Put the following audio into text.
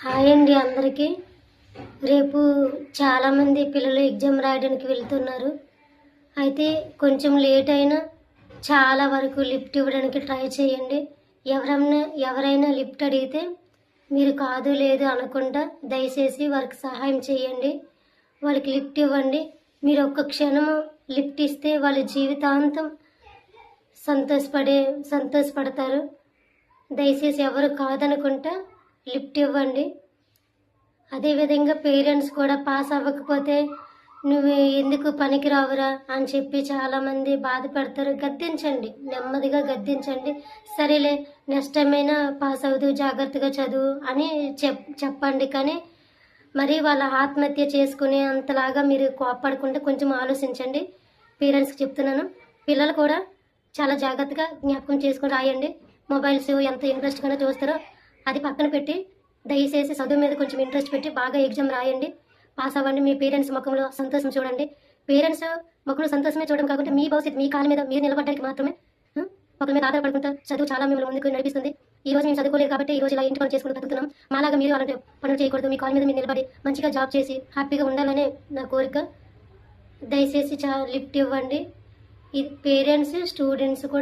Hi అండి అందరికీ. రేపు చాలామంది పిల్లలు ఎగ్జామ్ రాయడానికి వెళ్తున్నారు. అయితే కొంచెం లేట్ అయినా చాలా వరకు లిఫ్ట్ ఇవ్వడానికి ట్రై చేయండి. ఎవరైనా లిఫ్ట్ అడిగితే మీరు కాదు లేదు అనకుండా దయచేసి వారికి సహాయం చేయండి. వాళ్ళకి లిఫ్ట్ ఇవ్వండి. మీరు ఒక్క క్షణము లిఫ్ట్ ఇస్తే వాళ్ళ జీవితాంతం సంతోషపడతారు. దయచేసి ఎవరు కాదనుకుంటా లిఫ్ట్ ఇవ్వండి. అదేవిధంగా పేరెంట్స్ కూడా పాస్ అవ్వకపోతే నువ్వు ఎందుకు పనికి రావురా అని చెప్పి చాలామంది బాధపడతారు. గద్దించండి, నెమ్మదిగా గద్దించండి. సరేలే నెక్స్ట్ టైం అయినా పాస్ అవ్వదు, జాగ్రత్తగా చదువు అని చెప్పండి. కానీ మరి వాళ్ళ ఆత్మహత్య చేసుకునే అంతలాగా మీరు కోప్పడకుండా కొంచెం ఆలోచించండి. పేరెంట్స్కి చెప్తున్నాను. పిల్లలు కూడా చాలా జాగ్రత్తగా జ్ఞాపకం చేసుకుని రాయండి. మొబైల్స్ ఎంత ఇంట్రెస్ట్గానే చూస్తారో అది పక్కన పెట్టి దయచేసి చదువు మీద కొంచెం ఇంట్రెస్ట్ పెట్టి బాగా ఎగ్జామ్ రాయండి, పాస్ అవ్వండి. మీ పేరెంట్స్ ముఖంలో సంతోషం చూడండి. పేరెంట్స్ ముఖంలో సంతోషమే చూడడం కాకుండా మీ భవిష్యత్తు, మీ కాళ్ళ మీద మీరు నిలబడడానికి మాత్రమే ఒకరి మీద ఆధారపడుకుంటా చదువు చాలా మిమ్మల్ని ముందుకు నడిపిస్తుంది. ఈ రోజు మేము చదువుకోలేదు కాబట్టి ఈ రోజు ఇలా ఇంటి పని చేసుకుంటూ బతుకుతున్నాం. మాలాగా మీరు అలాంటి పనులు చేయకూడదు. మీ కాళ్ళ మీద మీరు నిలబడి మంచిగా జాబ్ చేసి హ్యాపీగా ఉండాలనే నా కోరిక. దయచేసి లిఫ్ట్ ఇవ్వండి. ఇది పేరెంట్స్, స్టూడెంట్స్ కూడా